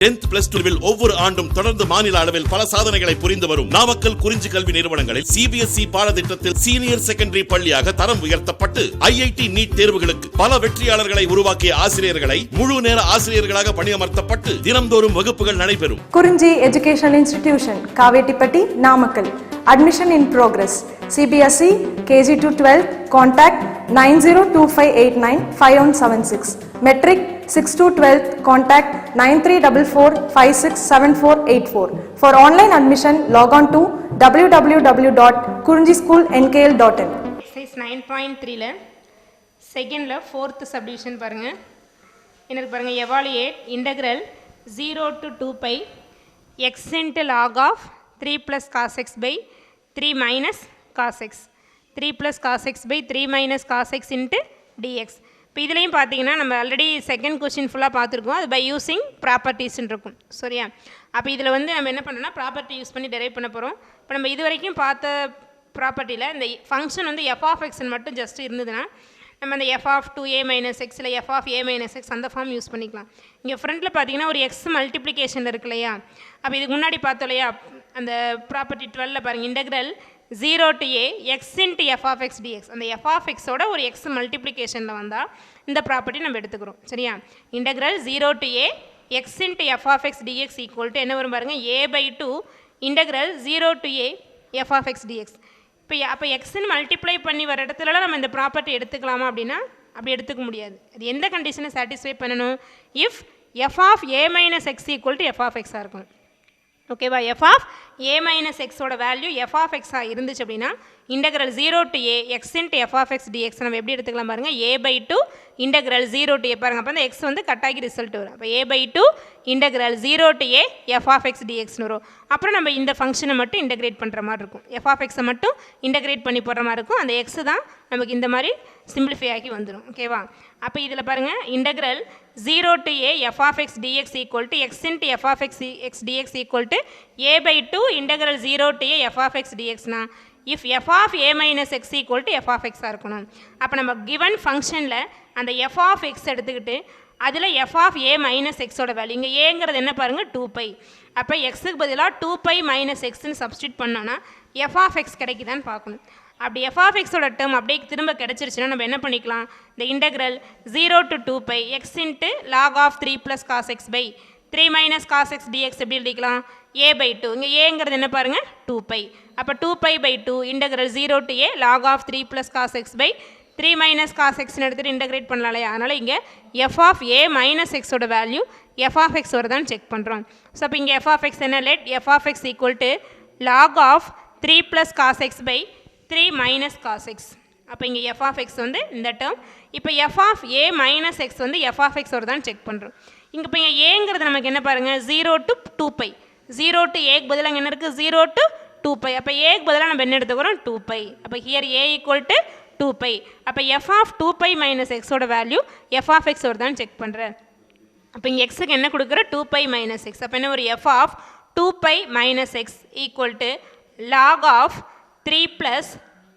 10th plus 2 ஒவ்வொரு ஆண்டும் தொடர்ந்து மாநில அளவில் பல சாதனைகளை புரிந்து வரும் நாமக்கல் குறிஞ்சி கல்வி நிறுவனங்களில் CBSE பாடத்திட்டத்தில் சீனியர் செகண்டரி பள்ளியாக தரம் உயர்த்தப்பட்டு IIT நீட் தேர்வுகளுக்கு பல வெற்றியாளர்களை உருவாக்கிய ஆசிரியர்களை முழு நேர ஆசிரியர்களாக பணியமர்த்தப்பட்டு தினம்தோறும் வகுப்புகள் நடைபெறும். குறிஞ்சி educational institution Kavettipatti Namakkal. Admission in progress. CBSE KG to 12 contact 9025895176. Metric 6 to 12 contact 9344567484. For online admission log on to www.kurinjischoolnkl.in. Exercise 9.3 ல செகண்ட்ல 4th subdivision பாருங்க. எனக்கு பாருங்க evaluate integral 0 to 2 pi x into log of 3 plus cos x by 3 minus cos x. 3 plus cos x by 3 minus cos x into dx. இப்போ இதுலேயும் பார்த்தீங்கன்னா நம்ம already second question ஃபுல்லாக பார்த்துருக்கோம். அது பை யூஸிங் ப்ராப்பர்ட்டிஸ்ன்னு இருக்கும் சரியா. அப்போ இதில் வந்து நம்ம என்ன பண்ணோம்னா ப்ராப்பர்ட்டி யூஸ் பண்ணி டெரைவ் பண்ண போகிறோம். இப்போ நம்ம இது வரைக்கும் பார்த்த ப்ராப்பர்ட்டியில் இந்த ஃபங்க்ஷன் வந்து f of x மட்டும் ஜஸ்ட் இருந்ததுன்னா நம்ம அந்த f of 2a minus x இல்லை f of a minus x அந்த ஃபார்ம் யூஸ் பண்ணிக்கலாம். இங்கே ஃப்ரண்ட்டில் பார்த்தீங்கன்னா ஒரு எக்ஸ் மல்டிப்ளிகேஷனில் இருக்கு இல்லையா. அப்போ இதுக்கு முன்னாடி பார்த்தோம் இல்லையா அந்த ப்ராப்பர்ட்டி 12 பாருங்கள் integral 0 to a x into f of x dx. அந்த f of x ஓட ஒரு எக்ஸ் மல்டிப்ளிகேஷனில் வந்தால் இந்த ப்ராப்பர்ட்டி நம்ம எடுத்துக்கிறோம் சரியா. Integral 0 to a x into f of x dx equal to என்ன வரும் பாருங்கள் a by 2 integral 0 to a f of x dx. அப்போ எக்ஸ்ன்னு மல்டிப்ளை பண்ணி வர இடத்துலலாம் நம்ம இந்த ப்ராப்பர்ட்டி எடுத்துக்கலாமா அப்படின்னா அப்படி எடுத்துக்க முடியாது. அது எந்த கண்டிஷனை சாட்டிஸ்ஃபை பண்ணணும்? If f of a minus x equal to f of x இருக்கணும் ஓகேவா. f of a minus x ஓட வேல்யூ f of x இருந்துச்சு அப்படின்னா integral 0 to a x into f of x dx நம்ம எப்படி எடுத்துக்கலாம் பாருங்கள் a by 2 integral 0 to a பாருங்கள். அப்போ அந்த x வந்து கட்டாகி ரிசல்ட் வரும். அப்போ a by 2 integral 0 to a f of x dxன்னு வரும். அப்புறம் நம்ம இந்த ஃபங்க்ஷனை மட்டும் இன்டெகிரேட் பண்ணுற மாதிரி இருக்கும். f of x மட்டும் இன்டெகிரேட் பண்ணி போடுற மாதிரி இருக்கும். அந்த x தான் நமக்கு இந்த மாதிரி சிம்பிளிஃபை ஆகி வந்துடும் ஓகேவா. அப்போ இதில் பாருங்கள் integral 0 to a f of x dx equal to x into f of x dx equal to a by 2 integral 0 to a f of x dxனா if f of a minus x equal to f of x இருக்கணும். அப்போ நம்ம given ஃபங்க்ஷனில் அந்த f of x எடுத்துக்கிட்டு அதில் f of a minus x ஓட value இங்கே ஏங்கிறது என்ன பாருங்கள் 2π. அப்போ எக்ஸுக்கு பதிலாக 2π minus xன்னு சப்ஸ்டியூட் பண்ணோன்னா f of x கிடைக்குதான்னு பார்க்கணும். அப்படி f of x ஓட டேர்ம் அப்படியே திரும்ப கிடச்சிருச்சுன்னா நம்ம என்ன பண்ணிக்கலாம், இந்த integral 0 to 2π x into log of 3 plus cos x by 3 minus cos x dx எப்படி எழுதிக்கலாம் a by 2. இங்கே ஏங்கிறது என்ன பாருங்கள் 2π. அப்போ 2π by 2 integral 0 to a log of 3 plus cos x by 3 minus cos xன்னு எடுத்துகிட்டு இன்டெகிரேட் பண்ணலாம் இல்லையா. அதனால் இங்கே f of a minus x ஓட வேல்யூ f of x வருதான்னு செக் பண்ணுறோம். ஸோ அப்போ இங்கே f of x என்ன let f of x equal to log of 3 plus cos x by 3 minus cos x. அப்போ இங்கே f of x வந்து இந்த டேர்ம். இப்போ f of a minus x வந்து f of x வருதான்னு செக் பண்ணுறோம். இங்கே இப்போ இங்கே ஏங்கிறது நமக்கு என்ன பாருங்கள் 0 to 2π. 0 to a பதிலாக அங்கே என்ன இருக்குது 0 to 2π. அப்போ ஏக்கு பதிலாக நம்ம என்ன எடுத்துக்கிறோம் 2π. அப்போ ஹியர் a ஈக்குவல் டு 2π. அப்போ f of 2π minus x ஓட வேல்யூ f of x வருதான்னு செக் பண்ணுறேன். அப்போ இங்கே எக்ஸுக்கு என்ன கொடுக்குற 2π minus x. அப்போ என்ன ஒரு f of 2π minus x equal to log of 3 plus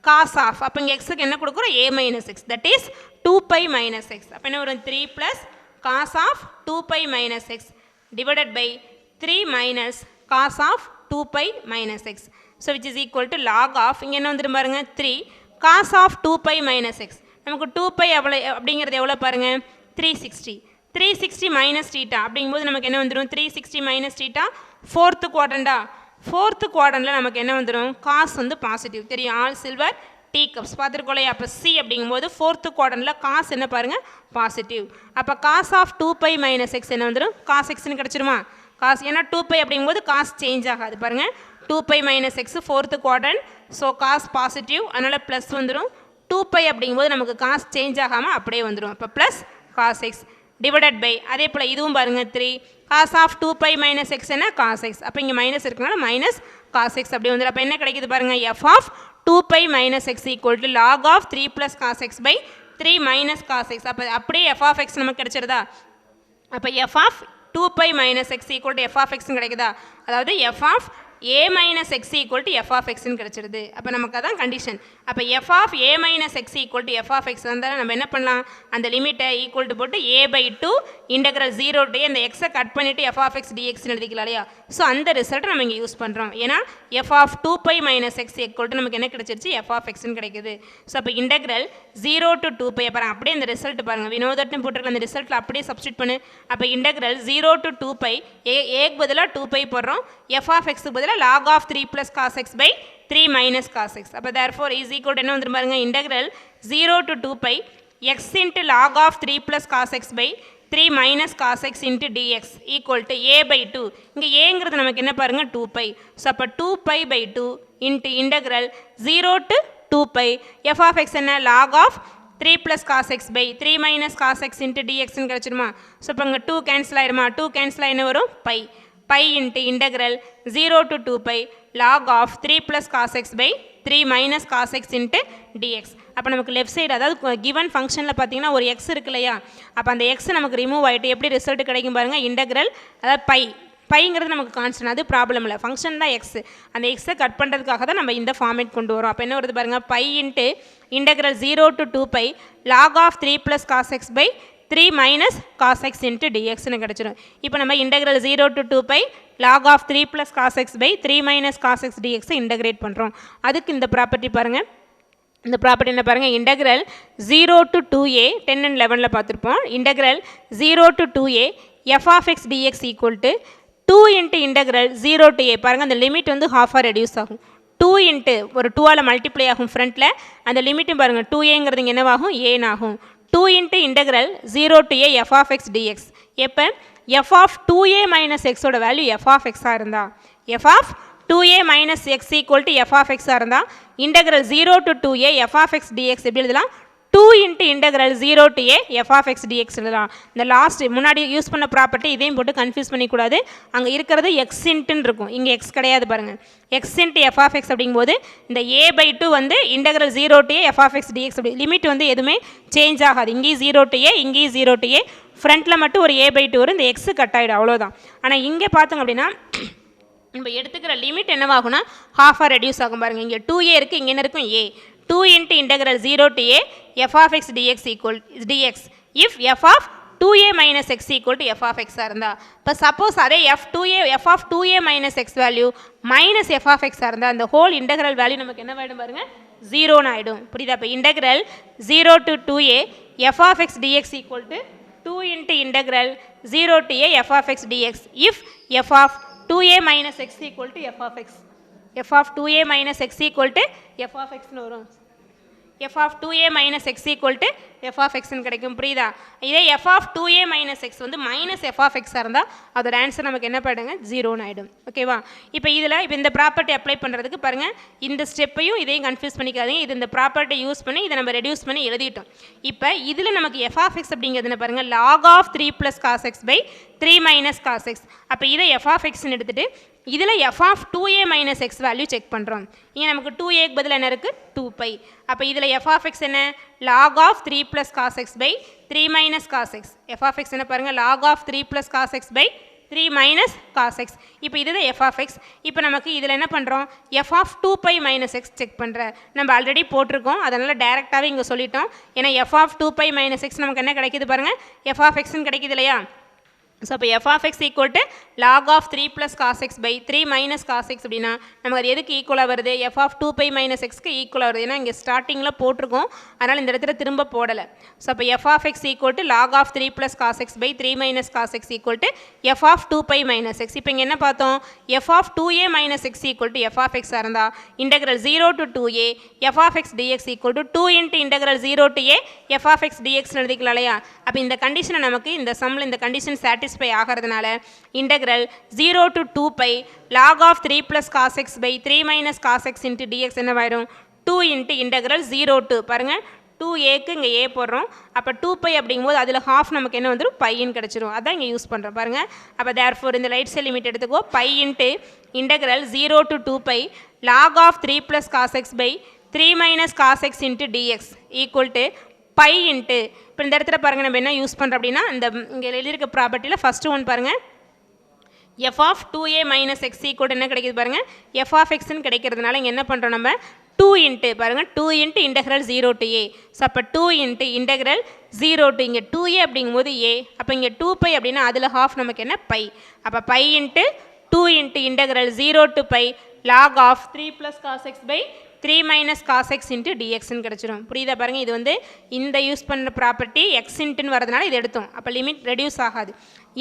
cos of. அப்போ இங்கே எக்ஸுக்கு என்ன கொடுக்குறோம் a minus x that is 2π minus x. அப்போ என்ன ஒரு 3 plus cos of 2π minus x divided by 3 minus cos of 2π minus x. So which is equal to log of இங்கே என்ன வந்துட்டு பாருங்க 3 cos of 2π minus x. நமக்கு 2π எவ்வளோ அப்படிங்கிறது எவ்வளோ பாருங்கள் 360. 360 minus theta அப்படிங்கும்போது நமக்கு என்ன வந்துடும் 360 minus theta 4th quadrant-ஆ 4th quadrant-ல நமக்கு என்ன வந்துடும் காஸ் வந்து பாசிட்டிவ் தெரியும். ஆல் சில்வர் டீ கப்ஸ் பார்த்துருக்கோலையே. அப்போ சி அப்படிங்கும்போது 4th quadrant-ல காஸ் என்ன பாருங்கள் பாசிட்டிவ். அப்போ காஸ் ஆஃப் 2π மைனஸ் எக்ஸ் என்ன வந்துடும் காஸ் எக்ஸ்ன்னு கிடச்சிருமா காஸ். ஏன்னா 2π அப்படிங்கும்போது காஸ் சேஞ்ச் ஆகாது பாருங்கள் 2π minus x 4th quadrant. So cos positive அதனால் ப்ளஸ் வந்துடும். 2π அப்படிங்கும்போது நமக்கு காஸ் சேஞ்ச் ஆகாமல் அப்படியே வந்துடும். அப்போ plus cos x divided by அதே போல் இதுவும் பாருங்கள் 3 காஸ் ஆஃப் 2π மைனஸ் எக்ஸ் என்ன காஸ் எக்ஸ். அப்போ இங்கே மைனஸ் இருக்கனால மைனஸ் காஸ் எக்ஸ் அப்படி வந்துடும். அப்போ என்ன கிடைக்குது பாருங்கள் f of 2π minus x equal to log of 3 plus cos x by 3 minus cos x. அப்போ அப்படியே f of x நமக்கு கிடைச்சிருதா. அப்போ f of 2π minus x equal to f of x கிடைக்குதா. அதாவது f of a minus x equal to f of x ன்னு கிடைச்சிருது. அப்போ நமக்கு அதான் கண்டிஷன். அப்போ f of a minus x equal to f of x வந்தால் நம்ம என்ன பண்ணலாம், அந்த லிமிட்டை ஈக்குவல் டு போட்டு a/2 இன்டெக்ரல் 0 to அந்த எக்ஸை கட் பண்ணிவிட்டு f of x dxன்னு எழுதிக்கலாம் இல்லையா. ஸோ அந்த ரிசல்ட்டை நம்ம இங்கே யூஸ் பண்ணுறோம். ஏன்னா f of 2π minus x equal to நமக்கு என்ன கிடைச்சிருச்சு, f of xன்னு கிடைக்குது. ஸோ அப்போ இன்டெக்ரல் 0 to 2π பாருங்க, அப்படியே இந்த ரிசல்ட் பாருங்கள், வினோதட்னு போட்டிருக்கல அந்த ரிசல்ட்டில் அப்படியே சப்ஸ்டியூட் பண்ணு. அப்போ இன்டெக்ரல் 0 to 2π ஏக்கு பதிலாக 2π போடுறோம், f of x பதிலாக log of 3 plus cos x by 3 minus cos x. அப்போ therefore is equal to என்ன வந்துரும் பாருங்க, integral 0 to 2π x into log of 3 plus cos x by 3 minus cos x into dx equal to a/2. இங்கே ஏங்கிறது நமக்கு என்ன பாருங்க 2π. So அப்போ 2π/2 into integral 0 to 2π f of x என்ன log of 3 plus cos x by 3 minus cos x into dx ன்னு கிடச்சிருமா. So இப்போ இங்கே 2 கேன்சல் ஆயிருமா, 2 கேன்சல் ஆகி என்ன வரும் pi. Pi into integral 0 to 2π log of 3 plus cos x by 3 minus cos x into dx. அப்போ நமக்கு லெஃப்ட் சைடு அதாவது கிவன் ஃபங்க்ஷனில் பார்த்தீங்கன்னா ஒரு எக்ஸ் இருக்கு இல்லையா, அப்போ அந்த எக்ஸ் நமக்கு ரிமூவ் ஆகிட்டு எப்படி ரிசல்ட் கிடைக்கும் பாருங்கள், இன்டெக்ரல் அதாவது பைங்கிறது நமக்கு கான்ஸ்டன்ட், அது ப்ராப்ளம் இல்லை, ஃபங்க்ஷன் தான் எக்ஸ். அந்த எக்ஸை கட் பண்ணுறதுக்காக தான் நம்ம இந்த ஃபார்மேட் கொண்டு வரோம். அப்போ என்ன வருது பாருங்கள், by into integral 0 to 2π log of 3 plus cos x by 3 minus cos x into dxன்னு கிடச்சிடும். இப்போ நம்ம integral 0 to 2π log of 3 plus cos x by 3 minus cos x dxஐ integrate பண்ணுறோம். அதுக்கு இந்த ப்ராப்பர்ட்டி பாருங்கள், இந்த ப்ராப்பர்ட்டி என்ன பாருங்கள், இன்டெக்ரல் 0 to 2a 10 and 11ல் பார்த்துருப்போம். Integral 0 to 2a f of x dx equal to 2 into integral 0 to a பாருங்கள், அந்த லிமிட் வந்து ஹாஃபாக ரெடியூஸ் ஆகும். 2 into ஒரு 2ஆல் மல்டிப்ளை ஆகும் ஃப்ரண்ட்டில், அந்த லிமிட்டும் பாருங்கள் 2aங்கிறது இங்கே என்னவாகும் ஏன் ஆகும். 2 into integral 0 to a f of x dx. எப்போ f of 2a minus x ஓட வேல்யூ f of x இருந்தால், f of 2a minus x equal to f of x இருந்தால் integral 0 to 2a f of x dx எப்படி எழுதலாம், 2 into integral 0 to a f of x dx எழுதலாம். இந்த last முன்னாடி use பண்ண property இதையும் போட்டு கன்ஃபியூஸ் பண்ணிக்கூடாது. அங்கே இருக்கிறது எக்ஸ் இன்ட்டுன்னு இருக்கும், இங்கே எக்ஸ் கிடையாது பாருங்கள், X into f of x அப்படிங்கும்போது இந்த a/2 வந்து integral 0 to a f of x dx அப்படி லிமிட் வந்து எதுவுமே சேஞ்ச் ஆகாது. இங்கேயும் 0 to a இங்கேயும் 0 to a, ஃப்ரண்ட்டில் மட்டும் ஒரு a/2 வரும், இந்த எக்ஸு கட் ஆகிடும் அவ்வளோதான். ஆனால் இங்கே பார்த்தோங்க அப்படின்னா நம்ம எடுத்துக்கிற லிமிட் என்னவாகும்னா ஹாஃபாக ரெடியூஸ் ஆகும் பாருங்கள். இங்கே 2a இருக்குது, இங்கே என்ன இருக்கும் a. 2 into integral 0 to a f of x dx equal dx if f of 2a minus x equal to f of x இருந்தால், இப்போ சப்போஸ் அதே f of 2a minus x value minus f of x இருந்தால் அந்த whole integral value நமக்கு என்ன ஆகிடும் பாருங்கள், 0ன்னு ஆகிடும். புரியுதா? இப்போ integral 0 to 2a f of x dx equal to 2 into integral 0 to a f of x dx if f of 2a minus x equal to f of x. f of 2a minus x equal to f of x னு வரும். f of 2a minus x equal to f of x னு கிடைக்கும். புரியுதா? இதே f of 2a minus x வந்து minus f of x இருந்தால் அதோட answer நமக்கு என்ன பண்ணுங்க 0ன்னு ஆகிடும். ஓகேவா? இப்போ இந்த ப்ராப்பர்ட்டி அப்ளை பண்ணுறதுக்கு பாருங்கள், இந்த ஸ்டெப்பையும் இதையும் கன்ஃபியூஸ் பண்ணிக்காதீங்க. இது இந்த ப்ராப்பர்ட்டி யூஸ் பண்ணி இதை நம்ம ரெடியூஸ் பண்ணி எழுதிட்டோம். இப்போ இதில் நமக்கு f of x அப்படிங்கிறது பாருங்கள் log of 3 plus cos x by 3 minus cos x. அப்போ இதை f of xன்னு எடுத்துகிட்டு இதில் f of 2a minus x value check பண்ணுறோம். இங்கே நமக்கு 2aக்கு பதில் என்ன இருக்குது 2π. அப்போ இதில் f of x என்ன log of 3 plus cos x by 3 minus cos x. f of x என்ன பாருங்கள் log of 3 plus cos x by 3 minus cos x. இப்போ இதுதான் f of x. இப்போ நமக்கு இதில் என்ன பண்ணுறோம், f of 2π minus x check பண்ணுற நம்ம ஆல்ரெடி போட்டிருக்கோம், அதனால் டேரெக்டாகவே இங்கே சொல்லிட்டோம். ஏன்னா f of 2π minus x நமக்கு என்ன கிடைக்கிது பாருங்கள், f of xன்னு கிடைக்கிது இல்லையா. ஸோ அப்போ f of x equal to log of 3 plus cos x by 3 minus cos x அப்படின்னா நமக்கு அது எதுக்கு ஈக்குவலாக வருது, f of 2π minus xக்கு ஈக்குவலாக வருது. ஏன்னா இங்கே ஸ்டார்டிங்கில் போட்டிருக்கோம், அதனால் இந்த இடத்துல திரும்ப போடலை. ஸோ அப்போ f of x equal to log of 3 plus cos x by 3 minus cos x equal to f of 2π minus x. இப்போ இங்கே என்ன பார்த்தோம், f of 2a minus x equal to f of x இருந்தால் integral 0 to 2a f of x dx equal to 2 into integral 0 to a f of x dx எழுதிக்கலாம் இல்லையா. அப்போ இந்த கண்டிஷனை நமக்கு இந்த சம்மில் இந்த கண்டிஷன் சாட்டிஸ்ஃபை ஆகிறதுனால integral 0 to 2π log of 3 plus cos x by 3 minus cos x into dx என்னவாயிரும் 2 into integral 0 to பாருங்கள் 2aக்கு இங்கே a போடுறோம். அப்போ 2π அப்படிங்கும்போது அதில் ஹாஃப் நமக்கு என்ன வந்துடும் பைன்னு கிடச்சிரும். அதான் இங்கே யூஸ் பண்ணுறோம் பாருங்கள். அப்போ தேர்ஃபோர் இந்த ரைட் சைட் லிமிட் எடுத்துக்கோ, by into integral 0 to 2π log of 3 plus cos x by 3 minus cos x into dx equal to pi into இப்போ இந்த இடத்துல பாருங்கள் நம்ம என்ன யூஸ் பண்ணுறோம் அப்படின்னா இந்த இங்கே எழுதியிருக்க ப்ராப்பர்ட்டியில் ஃபஸ்ட்டு ஒன் பாருங்கள் f of 2a minus x equal என்ன கிடைக்குது பாருங்கள், எஃப் ஆஃப் எக்ஸ்ன்னு கிடைக்கிறதுனால இங்கே என்ன பண்ணுறோம் நம்ம 2 இன்ட்டு பாருங்கள் 2 into integral 0 to a. So அப்போ 2 இன்ட்டு இன்டெக்ரல் 0 to இங்கே 2a அப்படிங்கும்போது a, அப்போ இங்கே 2π அப்படின்னா அதில் ஹாஃப் நமக்கு என்ன பை. அப்போ pi into 2 into integral 0 to pi log of 3 + cos x pi 3 minus cos x into டிஎக்ஸ்ன்னு கிடச்சிரும். புரியுதா பாருங்கள், இது வந்து இந்த யூஸ் பண்ணுற ப்ராப்பர்ட்டி எக்ஸ் இன்ட்டுன்னு வரதுனால இது எடுத்தோம். அப்போ லிமிட் ரெடியூஸ் ஆகாது.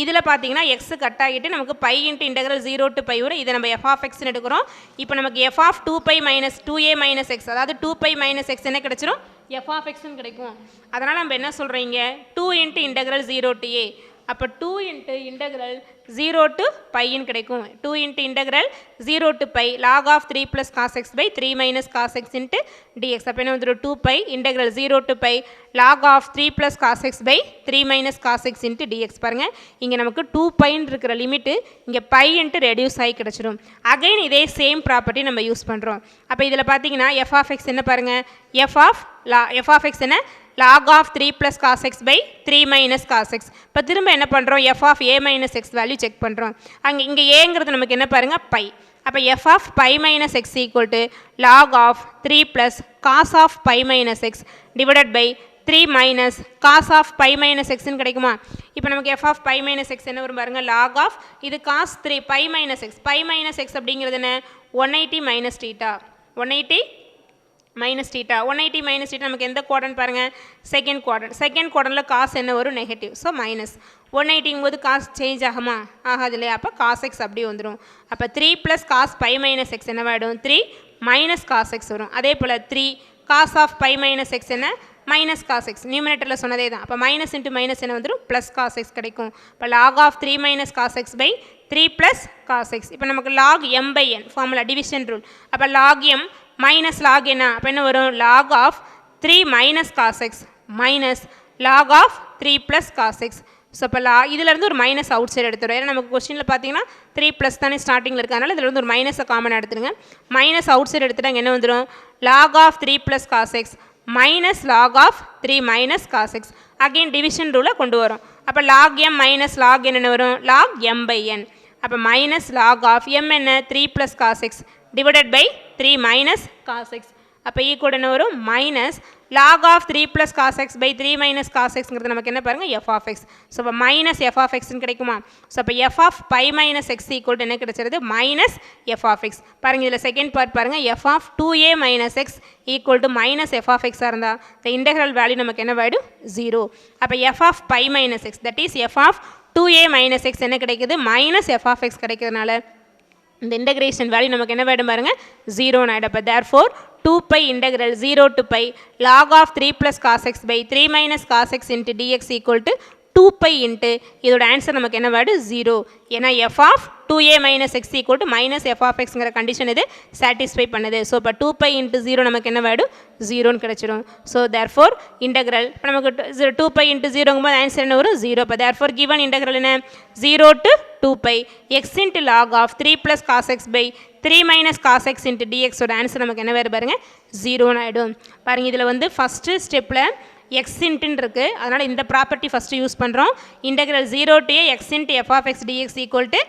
இதில் பார்த்தீங்கன்னா எக்ஸ் கட் ஆகிட்டு நமக்கு pi into integral 0 to pi வரும். இதை நம்ம எஃப் ஆஃப் எக்ஸ்ன்னு எடுக்கிறோம். இப்போ நமக்கு f of 2π minus 2a minus x, அதாவது 2π மைனஸ் எக்ஸ் என்ன கிடச்சிரும், எஃப் ஆஃப் எக்ஸ்ன்னு கிடைக்கும். அதனால் நம்ம என்ன சொல்கிறீங்க 2 இன்ட்டு இன்டெக்ரல் 0 to a, அப்போ 2 இன்ட்டு இன்டெக்ரல் 0 to பைன்னு கிடைக்கும். 2 into integral 0 to pi log of 3 + cos x pi 3 minus cos x into dx. அப்போ என்ன வந்துடும் 2π integral 0 to pi log of 3 + cos x pi 3 minus cos x into dx. பாருங்கள் இங்கே நமக்கு 2πன்னு இருக்கிற லிமிட்டு இங்கே பை இன்ட்டு ரெடியூஸ் ஆகி கிடச்சிடும். அகைன் இதே சேம் ப்ராப்பர்ட்டி நம்ம யூஸ் பண்ணுறோம். அப்போ இதில் பார்த்தீங்கன்னா எஃப் ஆஃப் எக்ஸ் என்ன பாருங்கள், எஃப் ஆஃப் எக்ஸ் என்ன log of 3 + cos x pi 3 minus cos x. இப்போ திரும்ப என்ன பண்ணுறோம் f of a minus x value check பண்ணுறோம். அங்கே இங்கே ஏங்கிறது நமக்கு என்ன பாருங்கள் பை. அப்போ f of pi minus x equal to log of 3 + cos of pi minus x divided by 3 minus cos of pi minus எக்ஸ்ன்னு கிடைக்குமா. இப்போ நமக்கு f of pi minus x என்ன வரும் பாருங்கள், லாக் ஆஃப் இது cos 3 pi minus x, pi minus x அப்படிங்கிறது என்ன 180 minus theta, 180 minus theta. 180 minus theta நமக்கு எந்த குவாட்ரண்ட் பாருங்கள், செகண்ட் குவாட்ரண்ட். செகண்ட் குவாட்ரண்ட்டில் காசு என்ன வரும் நெகட்டிவ், ஸோ மைனஸ். 180ங்கும் போது காசு சேஞ்ச் ஆகுமா, ஆகாது இல்லையா. அப்போ காஸ் எக்ஸ் அப்படி வந்துடும். அப்போ 3 + காஸ் பை மைனஸ் எக்ஸ் என்னவாயிடும் 3 மைனஸ் காஸ் எக்ஸ் வரும். அதே போல் 3 cos of pi minus x என்ன மைனஸ் காஸ் எக்ஸ், நியூமினேட்டரில் சொன்னதே தான். அப்போ மைனஸ் இன்ட்டு மைனஸ் என்ன வந்துடும் ப்ளஸ் காஸ் எக்ஸ் கிடைக்கும். இப்போ log of 3 minus cos x by 3 + cos x. இப்போ நமக்கு log m by n formula division rule. அப்போ லாக் m மைனஸ் லாக் என்ன, அப்போ என்ன வரும் log of 3 minus cos x minus log of 3 + cos x. So இப்போ இதிலேருந்து ஒரு மைனஸ் அவுட் சைடு எடுத்துடும். ஏன்னா நமக்கு கொஸ்டினில் பார்த்தீங்கன்னா 3+ தானே ஸ்டார்டிங்கில் இருக்கிறதுனால இதில் வந்து ஒரு மைனஸை காமனாக எடுத்துருங்க. மைனஸ் அவுட் சைடு எடுத்துட்டாங்க என்ன வந்துடும் log of 3 + cos x minus log of 3 minus cos x. Again division ரூலை கொண்டு வரும். அப்போ log m minus log n என்ன வரும் லாக் m பை n. அப்போ மைனஸ் லாக் ஆஃப் m என்ன 3 + cos x divided by 3 minus cos x. அப்போ equal என்ன வரும் minus log of 3 + cos x by 3 minus cos எக்ஸ்ங்கிறது நமக்கு என்ன பாருங்கள் எஃப் ஆஃப் எக்ஸ். ஸோ இப்போ மைனஸ் எஃப் ஆஃப் எக்ஸ்ன்னு கிடைக்குமா. ஸோ அப்போ f of pi minus x equal என்ன கிடைச்சிருது மைனஸ் எஃப் ஆஃப் எக்ஸ். பாருங்கள் இதில் செகண்ட் பார்ட் பாருங்கள் f of 2a minus x equal to minus f of எக்ஸாக இருந்தால் இந்த இன்டெக்ரல் வேல்யூ நமக்கு என்ன வேடும் 0. அப்போ f of pi minus x that is f of 2a minus x என்ன கிடைக்குது மைனஸ் எஃப் ஆஃப் எக்ஸ் கிடைக்கிறதுனால இந்த இன்டெகிரேஷன் வேல்யூ நமக்கு என்ன வேணும் பாருங்கள் 0 ஆகிடும். அப்போ therefore 2π integral 0 to pi log of 3 + cos x by 3 minus cos x into dx equal to 2π into இதோட ஆன்சர் நமக்கு என்ன வேர்டு 0. ஏன்னா f of 2a minus x equal to minus f of எக்ஸ்ங்கிற கண்டிஷன் இது சாட்டிஸ்ஃபை பண்ணுது. ஸோ இப்போ 2π into 0 நமக்கு என்ன வேர்டு 0ன்னு கிடச்சிடும். ஸோ தேர்ஃபோர் இன்டெக்ரல் இப்போ நமக்கு 2π இன்ட்டு 0ங்கும்போது ஆன்சர் என்ன வரும் 0. இப்போ தேர்ஃபோர் கிவன் இன்டெக்ரல் என்ன 0 to 2π x into log of 3 + cos x by 3 minus cos x into டிஎக்ஸோட ஆன்சர் நமக்கு என்ன வேறு பாருங்கள் 0ன்னு ஆகிடும். பாருங்கள் இதில் வந்து ஃபஸ்ட்டு ஸ்டெப்பில் எக்ஸ் இன்ட்டுன்னு இருக்குது, அதனால் இந்த ப்ராப்பர்ட்டி ஃபஸ்ட்டு யூஸ் பண்ணுறோம். Integral 0 to a x into f of x dx equal to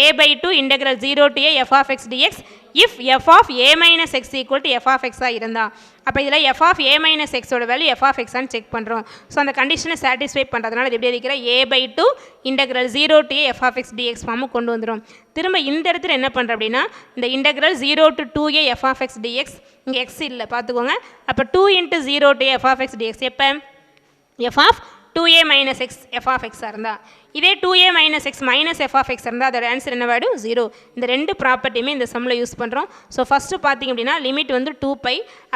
a/2 integral 0 to a f of x dx if f of a minus x equal to f of எக்ஸாக இருந்தால். அப்போ இதில் f of a minus எக்ஸோட value f of எக்ஸான்னு check பண்ணுறோம். So அந்த கண்டிஷனை satisfy பண்ணுறதுனால இது எப்படி இருக்கிற a/2 integral 0 to a f of x dx ஃபார்முக்கு கொண்டு வந்துடும். திரும்ப இந்த இடத்துல என்ன பண்ணுறோம் அப்படின்னா இந்த integral 0 to 2a f of x dx இங்கே எக்ஸ் இல்லை பார்த்துக்கோங்க. அப்போ 2 into 0 to a f of x dx எப்போ f of 2a minus x f of எக்ஸாக இருந்தால். இதே 2a minus x minus f of x இருந்தால் அதோட ஆன்சர் என்ன வேடும் 0. இந்த ரெண்டு ப்ராப்பர்ட்டியுமே இந்த சம்மில் யூஸ் பண்ணுறோம். ஸோ ஃபஸ்ட்டு பார்த்திங்க அப்படின்னா லிமிட் வந்து 2π.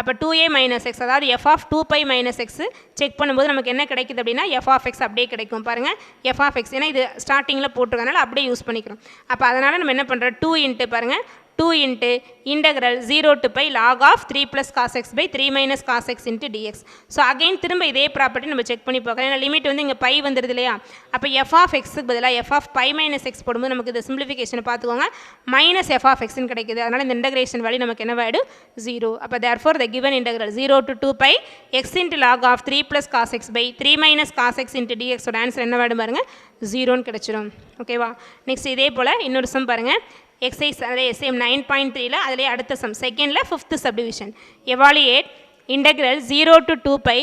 அப்போ 2a மைனஸ் எக்ஸ் அதாவது f of 2π minus x check பண்ணும்போது நமக்கு என்ன கிடைக்குது அப்படின்னா எஃப் ஆஃப் எக்ஸ் அப்படியே கிடைக்கும். பாருங்கள் எஃப் ஆஃப் எக்ஸ் ஏன்னா இது ஸ்டார்டிங்கில் போட்டிருக்கனால அப்படியே யூஸ் பண்ணிக்கிறோம். அப்போ அதனால் நம்ம என்ன பண்ணுறோம் 2 இன்ட்டு பாருங்கள் 2 into integral 0 to pi log of 3 plus cos x by 3 minus cos x into dx. So again திரும்ப இதே ப்ராப்பர்ட்டி நம்ம செக் பண்ணி பார்க்கலாம். ஏன்னா லிமிட் வந்து இங்கே பை வந்துடுது இல்லையா, அப்போ எஃப் ஆஃப் எக்ஸுக்கு பதிலாக f of pi minus x போடும்போது நமக்கு இந்த சிம்பிளிஃபிகேஷனை பார்த்துக்கோங்க மைனஸ் எஃப் ஆஃப் எக்ஸ்ன்னு கிடைக்குது. அதனால் இந்த இன்டகிரேஷன் வேல்யூ நமக்கு என்னவாயிடும் 0. அப்போ therefore the given integral 0 to 2 pi x into log of 3 plus cos x by 3 minus cos x into dx ஓட ஆன்சர் என்னவாயிடும் பாருங்க 0ன்னு கிடைச்சிடும். ஓகேவா, நெக்ஸ்ட் இதே போல் இன்னொரு சம் பாருங்கள். எக்ஸைஸ் அதே சேம் 9.3ல அதிலே அடுத்த சம் செகண்டில் 5th subdivision. Evaluate integral 0 to 2 pi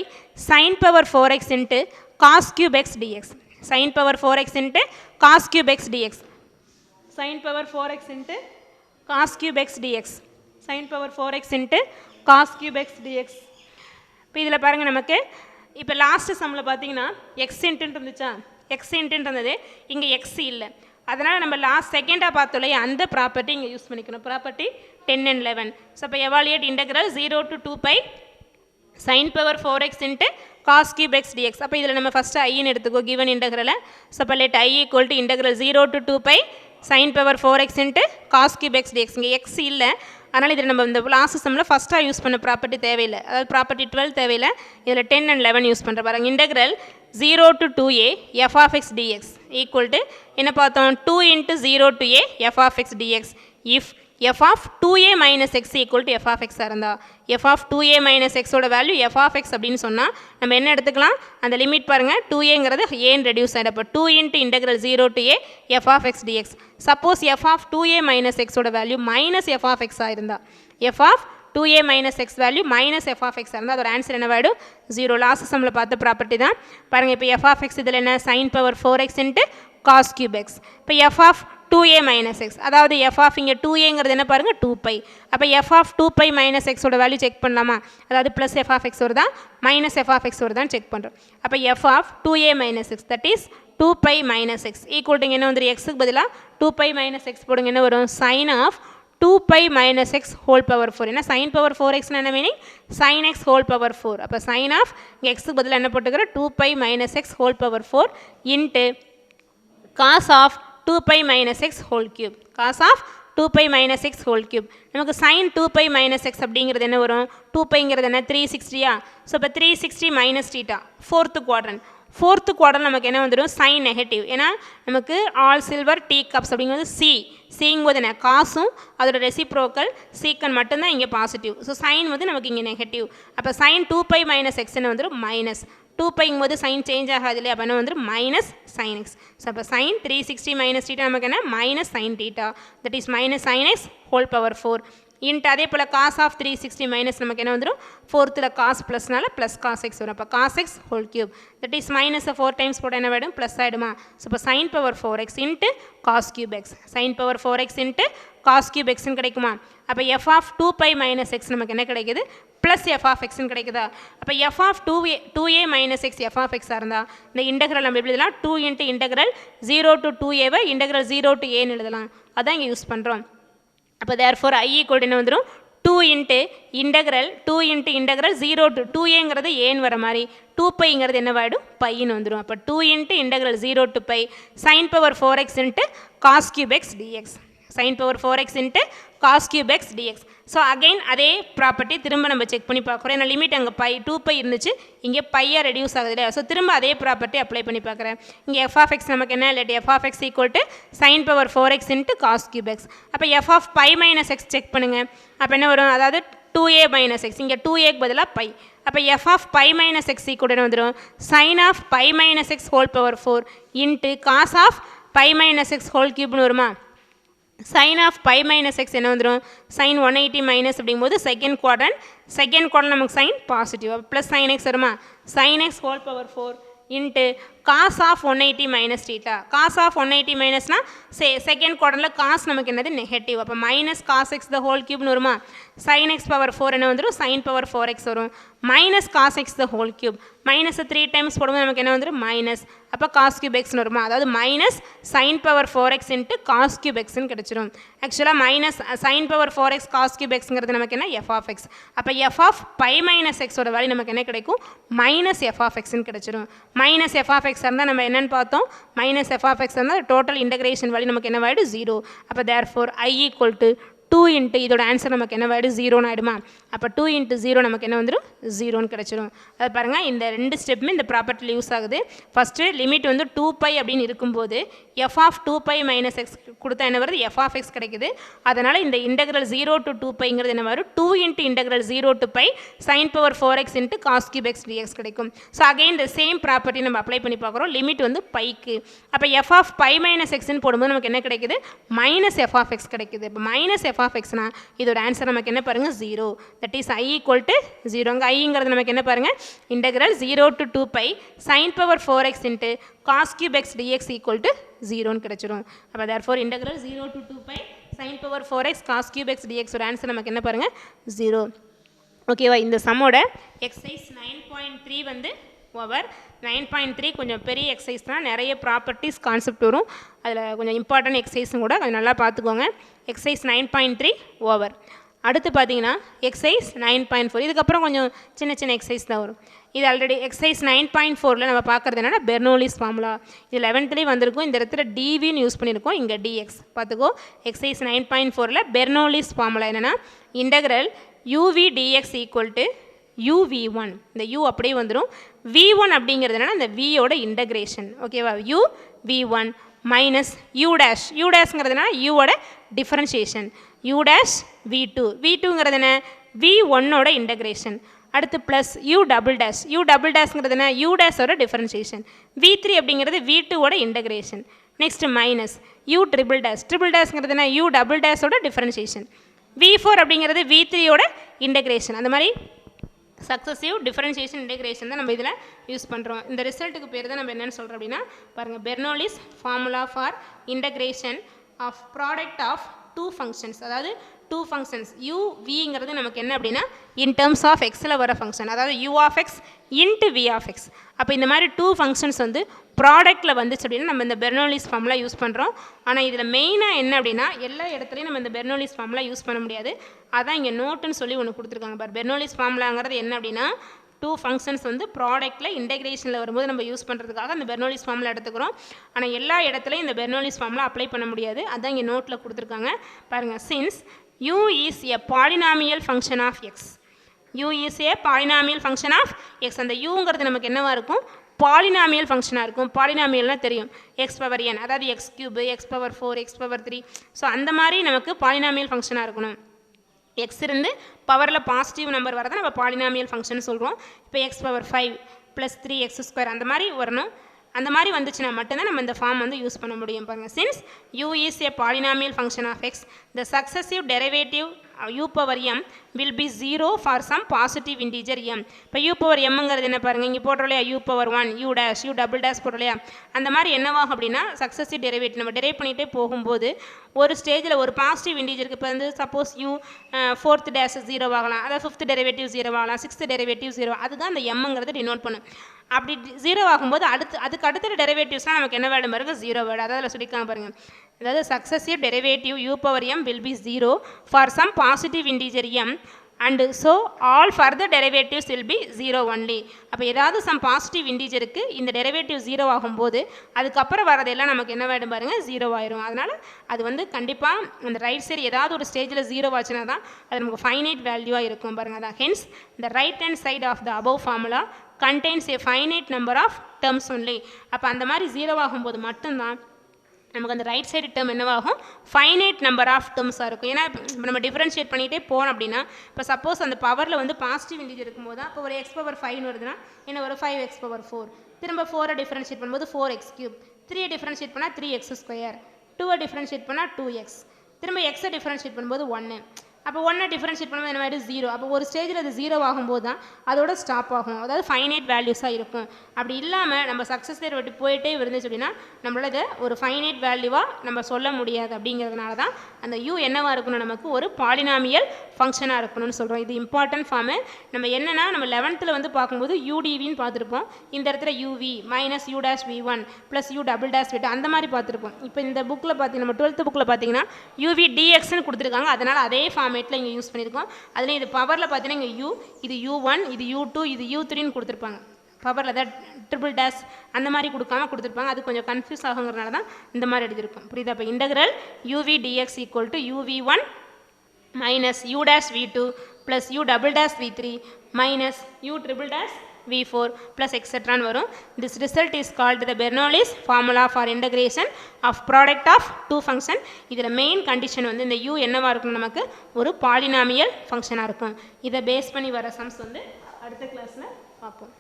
sin power 4x into cos cube x dx. sin power 4x into cos cube x dx. sin power 4x into cos cube x dx. sin power 4x into cos cube x dx. இப்போ இதில் பாருங்கள், நமக்கு இப்போ last சம்மில் பார்த்தீங்கன்னா X இன்ட்டுன்னு இருந்துச்சா, X இன்ட்டுன்னு இருந்தது, இங்கே எக்ஸ் இல்லை. அதனால் நம்ம செகண்டாக பார்த்தோம் அந்த ப்ராப்பர்ட்டி இங்கே யூஸ் பண்ணிக்கணும். Property 10 and 11. ஸோ இப்போ evaluate integral 0 to 2 pi sin power 4x into cos cube x dx. அப்போ இதில் நம்ம ஃபஸ்ட்டு ஐன்னு எடுத்துக்கோ கிவன் இன்டகிரலை. ஸோ அப்போ let I equal to integral 0 to 2 pi sin power 4x into cos cube x dx. இங்கே x இல்லை, அதனால் இதில் நம்ம இந்த லாஸ்ட் சம்மில் ஃபஸ்ட்டாக யூஸ் பண்ண ப்ராப்பர்ட்டி தேவையில்லை, அதாவது ப்ராப்பர்ட்டி 12 தேவையில்லை. இதில் 10 and 11 யூஸ் பண்ணுற பாருங்க. Integral 0 to 2a f of x dx equal to என்ன பார்த்தோம் 2 into 0 to a f of x dx if f of 2a minus x equal to f of x இருந்தால் f of 2a minus x ஓட value f of x அப்படின்னு சொன்னால் நம்ம என்ன எடுத்துக்கலாம், அந்த லிமிட் பாருங்கள் 2aங்கிறது ஏன் ரெடியூஸ் ஆகிடும். அப்போ 2 into integral 0 to a f of x dx. Suppose f of 2a minus x ஓட value minus f of x இருந்தால் f of 2a minus x value minus f of x இருந்தால் அதோட answer என்னவாயிடும் 0. Last சம்மில் பார்த்த property தான் பாருங்கள். இப்போ f of x இதில் என்ன sin power 4x into cos cube x. இப்போ f of 2a minus x, அதாவது f of இங்கே 2aங்கிறது என்ன பாருங்கள் 2 pi. அப்போ f of 2 pi minus x ஓட வேல்யூ செக் பண்ணலாமா, அதாவது ப்ளஸ் f of x வருதா மைனஸ் f of x வருதான்னு செக் பண்ணுறோம். அப்போ f of 2a minus x that is 2 pi minus x equal to என்ன வந்துடும் எக்ஸுக்கு பதிலாக 2 pi minus x போடுங்க, என்ன வரும் sin of 2 pi minus x whole power 4. என்ன sin power 4x என்ன meaning sin x whole power 4. அப்போ sin of இங்கே எக்ஸுக்கு பதிலாக என்ன போட்டுக்கிற 2 pi minus x whole power 4 into cos of 2 pi minus x whole cube. cos of 2 pi minus x whole cube. நமக்கு sin 2 pi minus x அப்படிங்கிறது என்ன வரும் 2 piங்கிறது என்ன 360யா. ஸோ இப்போ 360 minus theta 4th quadrant. 4th quadrant நமக்கு என்ன வந்துடும் sign negative. ஏன்னா நமக்கு ஆல் சில்வர் டீ கப்ஸ் அப்படிங்கிறது சிங்கும்போது என்ன காசும் அதோட ரெசிப்ரோக்கல் சீக்கன் மட்டும்தான் இங்கே பாசிட்டிவ். ஸோ சைன் வந்து நமக்கு இங்கே நெகட்டிவ். அப்போ சைன் 2 pi minus x என்ன வந்துடும் மைனஸ் 2 piங்கும் போது சைன் சேஞ்ச் ஆகாது இல்லையா, அப்போ என்ன வந்துடும் மைனஸ் சைன் எக்ஸ். ஸோ அப்போ சைன் 360 மைனஸ் டீட்டா நமக்கு என்ன minus sine theta that is minus sine x whole power 4 into அதே போல் காஸ் ஆஃப் 360 மைனஸ் நமக்கு என்ன வந்துடும் 4th காஸ் ப்ளஸ்னால ப்ளஸ் காஸ் எக்ஸ் வரும். அப்போ cos x whole cube that is மைனஸை 4 டைம்ஸ் போட்டால் என்ன ஆகிடும் ப்ளஸ் ஆகிடுமா. ஸோ இப்போ sine power 4x into cos cube x sine power 4x into cos cube எக்ஸ்ன்னு கிடைக்குமா. அப்போ f of 2 pi minus x நமக்கு என்ன கிடைக்குது ப்ளஸ் எஃப் ஆஃப் எக்ஸ்ன்னு கிடைக்குதா. அப்போ f of 2a minus x f of எக்ஸாக இருந்தால் இந்த இன்டெக்ரல் நம்ம எப்படி எழுதலாம் 2 into integral 0 to 2a integral 0 to aன்னு எழுதலாம். அதான் இங்கே யூஸ் பண்ணுறோம். அப்போ தேர்ஃபோர் I ஈக்குவல் என்ன வந்துடும் 2 இன்ட்டு இன்டெக்ரல் 0 to 2aங்கிறது ஏன்னு வர மாதிரி 2 piங்கிறது என்னவாயிடும் பைன்னு வந்துடும். அப்போ 2 into integral 0 to pi sine power 4x into cos cube x dx sine power 4x into cos cube x dx. So again அதே ப்ராப்பர்ட்டி திரும்ப நம்ம செக் பண்ணி பார்க்குறோம். ஏன்னா லிமிட் அங்கே 2 pi இருந்துச்சு, இங்கே பையாக ரெடியூஸ் ஆகுது இல்லையா. ஸோ திரும்ப அதே ப்ராப்பர்ட்டி அப்ளை பண்ணி பார்க்குறேன். இங்கே எஃப் ஆஃப் எக்ஸ் நமக்கு என்ன இல்லை f of x equal to sine power 4x into cos cube x. அப்போ f of pi minus x check பண்ணுங்கள். அப்போ என்ன வரும் அதாவது 2a மைனஸ் எக்ஸ் இங்கே 2aக்கு பதிலாக பை. அப்போ f of pi minus x equal என்ன வந்துடும் sine of pi minus x whole power 4 into cos of pi minus x whole கியூப்னு வருமா. Sine of pi minus x என்ன வந்துடும் சைன் 180 மைனஸ் அப்படிங்கும்போது செகண்ட் குவாட்ரண்ட் நமக்கு sine positive plus sine x வருமா sine x whole power 4 into cos of 180 minus theta. Cos of 180 மைனஸ்னால் second குவாட்ரண்டில் cos நமக்கு என்னது நெகட்டிவ். அப்போ minus cos x the whole கியூப்னு வருமா. சைன் எக்ஸ் பவர் 4 என்ன வந்துடும் சைன் பவர் 4x வரும் minus cos x the whole cube மைனஸை 3 டைம்ஸ் போடும்போது நமக்கு என்ன வந்துடும் மைனஸ். அப்போ காஸ் கியூப் எக்ஸ்னு வருமா, அதாவது minus sine power 4x into cos cube எக்ஸ்ன்னு கிடச்சிடும். ஆக்சுவலாக minus sine power 4x cos cube எக்ஸ்ங்கிறது நமக்கு என்ன எஃப் ஆஃப் எக்ஸ். அப்போ எஃப் ஆஃப் பை மைனஸ் எக்ஸோட வேல்யூ நமக்கு என்ன கிடைக்கும் மைனஸ் எஃப் ஆஃப் எக்ஸ்ன்னு கிடச்சிடும். மைனஸ் எஃப் ஆஃப் எக்ஸ் இருந்தால் நம்ம என்னென்னு பார்த்தோம் மைனஸ் எஃப் ஆஃப் எக்ஸ் இருந்தால் டோட்டல் இன்டகிரேஷன் வேல்யூ நமக்கு என்ன ஆகிடும் 0. அப்போ therefore I equal to 2 into இதோட ஆன்சர் நமக்கு என்ன ஆகிடும் 0 ஆகிடுமா. அப்போ 2 இன்ட்டு 0 நமக்கு என்ன வந்துடும் 0ன்னு கிடச்சிடும். அது பாருங்கள் இந்த ரெண்டு ஸ்டெப்புமே இந்த ப்ராப்பர்ட்டியில் யூஸ் ஆகுது. ஃபஸ்ட்டு லிமிட் வந்து 2π அப்படின்னு இருக்கும்போது f ஆஃப் 2π மைனஸ் எக்ஸ் கொடுத்தா என்ன வருது f ஆஃப் எக்ஸ் கிடைக்குது. அதனால் இந்த இன்டெக்ரல் 0 to 2πங்கிறது என்ன வரும் 2 into integral 0 to π sin power 4x into cos cube x dx கிடைக்கும். ஸோ அகைன் இந்த சேம் ப்ராப்பர்ட்டி நம்ம அப்ளை பண்ணி பார்க்குறோம். லிமிட் வந்து பைக்கு. அப்போ f ஆஃப் π மைனஸ் எக்ஸ்ன்னு போடும்போது நமக்கு என்ன கிடைக்குது மைனஸ் f ஆஃப் எக்ஸ் கிடைக்குது. இப்போ மைனஸ் f ஆஃப் எக்ஸ்னா இதோட ஆன்சர் நமக்கு என்ன பாருங்கள் 0. That is i equal to 0. அங்கே ஐங்கிறது நமக்கு என்ன பாருங்கள் integral 0 to 2π sin power 4x into cos cube x dx equal to 0ன்னு கிடச்சிரும். அப்போ therefore integral 0 to 2π sin power 4x cos cube x dx ஒரு ஆன்சர் நமக்கு என்ன பாருங்கள் 0. ஓகேவா. இந்த சம்மோட எக்ஸசைஸ் 9.3 வந்து ஓவர். 9.3 கொஞ்சம் பெரிய எக்ஸசைஸ் தான், நிறைய ப்ராப்பர்ட்டிஸ் கான்செப்ட் வரும், அதில் கொஞ்சம் இம்பார்ட்டன்ட் எக்ஸசைஸும் கூட கொஞ்சம் நல்லா பார்த்துக்கோங்க. Exercise 9.3 over. அடுத்து பார்த்தீங்கன்னா எக்ஸசைஸ் 9.4. இதுக்கப்புறம் கொஞ்சம் சின்ன சின்ன எக்ஸசைஸ் தான் வரும். இது ஆல்ரெடி எக்ஸசைஸ் 9.4ல் நம்ம பார்க்குறது என்னென்னா பெர்னோலிஸ் ஃபார்முலா. இது 11லேயே வந்திருக்கும். இந்த இடத்துல டிவின்னு யூஸ் பண்ணியிருக்கோம், இங்கே டிஎக்ஸ் பார்த்துக்கோ. எக்ஸசைஸ் 9.4ல் பெர்னோலிஸ் ஃபார்முலா என்னென்னா integral uv dx equal to uv1. இந்த u அப்படியே வந்துடும். v1 அப்படிங்கிறது என்னென்னா இந்த vயோட இன்டகிரேஷன். ஓகேவா. uv1 minus u dash. u டேஷ்ங்கிறதுனா யூவோட டிஃபரன்ஷியேஷன். u dash v2. v2ங்கிறது என்ன v1ஓட இன்டகிரேஷன். அடுத்து plus u double dash. u double டேஷ்ங்கிறது என்ன u டேஷோட டிஃபரன்ஷியேஷன். v3 அப்படிங்கிறது v2ஓட integration. Next minus u triple dash. Triple டேஷ்ங்கிறது என்ன u டபுள் டேஷோட டிஃபரன்ஷியேஷன். v4 அப்படிங்கிறது v3யோட இன்டகிரேஷன். அந்த மாதிரி சக்ஸஸிவ் டிஃபரன்ஷியேஷன் இன்டெகிரேஷன் தான் நம்ம இதில் யூஸ் பண்ணுறோம். இந்த ரிசல்ட்டுக்கு பேர் தான் நம்ம என்னென்னு சொல்கிறோம் அப்படின்னா பாருங்கள் Bernoulli's formula for integration of product of 2 functions. அதாவது 2 ஃபங்க்ஷன்ஸ் u vங்கிறது நமக்கு என்ன அப்படின்னா இன் டேர்ம்ஸ் ஆஃப் எக்ஸில் வர ஃபங்க்ஷன், அதாவது u of x into v of x. அப்போ இந்த மாதிரி 2 ஃபங்க்ஷன்ஸ் வந்து ப்ராடக்ட்டில் வந்துச்சு அப்படின்னா நம்ம இந்த பெர்னோலிஸ் ஃபார்முலா யூஸ் பண்ணுறோம். ஆனால் இதில் மெயினாக என்ன அப்படின்னா எல்லா இடத்துலையும் நம்ம இந்த பெர்னோலிஸ் ஃபார்முலா யூஸ் பண்ண முடியாது. அதான் இங்கே நோட்டுன்னு சொல்லி ஒன்று கொடுத்துருக்காங்க பார். பெர்னோலிஸ் ஃபார்முலாங்கிறது என்ன அப்படின்னா 2 ஃபங்க்ஷன்ஸ் வந்து ப்ராடக்ட்டில் இன்டெகிரேஷனில் வரும்போது நம்ம யூஸ் பண்ணுறதுக்காக அந்த பெர்னோலிஸ் ஃபார்முலா எடுத்துக்கிறோம். ஆனால் எல்லா இடத்துலையும் இந்த பெர்னோலிஸ் ஃபார்முலா அப்ளை பண்ண முடியாது. அதான் இங்கே நோட்டில் கொடுத்துருக்காங்க பாருங்கள். Since u is a polynomial function of x. u is a polynomial function of x. அந்த uங்கிறது நமக்கு என்னவாக இருக்கும் பாலினாமியல் ஃபங்க்ஷனாக இருக்கும். பாலினாமியல்னால் தெரியும் எக்ஸ் பவர் n, அதாவது X cube, X power 4, X power 3. So அந்த மாதிரி நமக்கு பாலினாமியல் ஃபங்க்ஷனாக இருக்கணும். எக்ஸ் இருந்து பவரில் பாசிட்டிவ் நம்பர் வரதான் நம்ம பாலினாமியல் ஃபங்க்ஷன் சொல்கிறோம். இப்போ எக்ஸ் பவர் 5 + 3x² அந்த மாதிரி வரணும். அந்த மாதிரி வந்துச்சுன்னா மட்டும்தான் நம்ம இந்த ஃபார்ம் வந்து யூஸ் பண்ண முடியும். பாருங்கள். Since u is a polynomial function of x, the successive derivative u power m will be 0 for some positive integer m. இப்போ u power mங்கிறது என்ன பாருங்கள், இங்கே போடுறோம் இல்லையா u power 1, u dash, u double dash போடுறோம் இல்லையா. அந்த மாதிரி என்னவாகும் அப்படின்னா சக்ஸஸிவ் டெரிவேட்டிவ் நம்ம டெரைவ் பண்ணிகிட்டே போகும்போது ஒரு ஸ்டேஜில் ஒரு பாசிட்டிவ் இன்டீஜருக்கு இப்போ வந்து சப்போஸ் u 4th dash 0 ஆகலாம், அதாவது 5th டெரிவேட்டிவ் 0 ஆகலாம், 6th டெரிவேட்டிவ் 0. அதுதான் அந்த mங்கிறது டினோட் பண்ணும். அப்படி 0 ஆகும்போது அதுக்கு அடுத்த டெரிவேட்டிவ்ஸ்லாம் நமக்கு என்ன வேர்டு பாருங்கள் 0 வேர்டு. அதாவது சொல்லியிருக்காங்க பாருங்கள். அதாவது successive derivative u power m will be 0 for some positive integer m and so all further derivatives will be 0 only. அப்போ ஏதாவது சம் பாசிட்டிவ் இன்டீஜருக்கு இந்த டெரிவேட்டிவ் 0 ஆகும்போது அதுக்கப்புறம் வரதெல்லாம் நமக்கு என்ன வேணும் பாருங்கள் 0 ஆயிரும். அதனால் அது வந்து கண்டிப்பாக அந்த ரைட் சைடு ஏதாவது ஒரு ஸ்டேஜில் 0 ஆச்சுன்னா தான் அது நமக்கு ஃபைனைட் வேல்யூவாக இருக்கும் பாருங்கள். அதான் hence the right hand side of the above formula contains a finite number of terms only. அப்போ அந்த மாதிரி 0 ஆகும்போது மட்டும்தான் நமக்கு அந்த ரைட் சைடு டேர்ம் என்னவாகும் ஃபைனைட் நம்பர் ஆஃப் டேர்ம்ஸாக இருக்கும். ஏன்னா இப்போ நம்ம டிஃப்ரென்ஷியேட் பண்ணிகிட்டே போனோம் அப்படின்னா இப்போ சப்போஸ் அந்த பவரில் வந்து பாசிட்டிவ் இன்டீஜர் இருக்கும்போது தான் இப்போ ஒரு எக்ஸ் பவர் 5 வருதுன்னா என்ன ஒரு 5x பவர் 4, திரும்ப 4 டிஃப்ரென்ஷியேட் பண்ணும்போது 4x3, 3 டிஃப்ரென்ஷியேட் பண்ணால் 3x², 2 டிஃப்ரென்ஷியேட் பண்ணால் 2x, திரும்ப எக்ஸை டிஃப்ரென்ஷியேட் பண்ணும்போது 1. அப்போ 1 டிஃப்ரென்ஷியேட் பண்ணும்போது என்ன மாதிரி 0. அப்போ ஒரு ஸ்டேஜில் அது 0 ஆகும்போது தான் அதோட ஸ்டாப் ஆகும், அதாவது ஃபைனைட் வேல்யூஸாக இருக்கும். அப்படி இல்லாமல் நம்ம சக்ஸஸ் விட்டு போயிட்டே இருந்துச்சு அப்படின்னா நம்மளால் அதை ஒரு ஃபைனைட் வேல்யூவாக நம்ம சொல்ல முடியாது. அப்படிங்கிறதுனால தான் அந்த u என்னவாக இருக்கணும் நமக்கு ஒரு பாலினாமியல் ஃபங்க்ஷனாக இருக்கணும்னு சொல்கிறோம். இது இம்பார்ட்டன்ட் ஃபார்மு. நம்ம என்னென்னா நம்ம 11th வந்து பார்க்கும்போது udvன்னு பார்த்துருப்போம். இந்த இடத்துல uv minus u dash v1 plus u double dash v2 அந்த மாதிரி பார்த்துருப்போம். இப்போ இந்த புக்கில் பார்த்தீங்கன்னா நம்ம 12th புக்கில் பார்த்தீங்கன்னா uv dxன்னு கொடுத்துருக்காங்க. அதனால் அதே ஃபார்மேட்டில் இங்கே யூஸ் பண்ணியிருக்கோம். அதில் இது பவரில் பார்த்தீங்கன்னா இங்கே u, இது u1, இது u2, இது u3ன்னு கொடுத்துருப்பாங்க. பவரில் அதாவது ட்ரிபிள் டேஷ் அந்த மாதிரி கொடுத்துருப்பாங்க. அது கொஞ்சம் கன்ஃபியூஸ் ஆகுங்கிறனால தான் இந்த மாதிரி எழுதியிருக்கும். புரியுதா? இப்போ integral uv dx equal to uv1 minus u dash v2 plus u double dash v3 minus u triple dash v4 plus etc. வரும். This result is called the Bernoulli's formula for integration of product of two function. இதில் main condition வந்து இந்த u என்னவா இருக்கும், நமக்கு ஒரு polynomial ஃபங்க்ஷனாக இருக்கும். இதை பேஸ் பண்ணி வர சம்ஸ் வந்து அடுத்த கிளாஸில் பார்ப்போம்.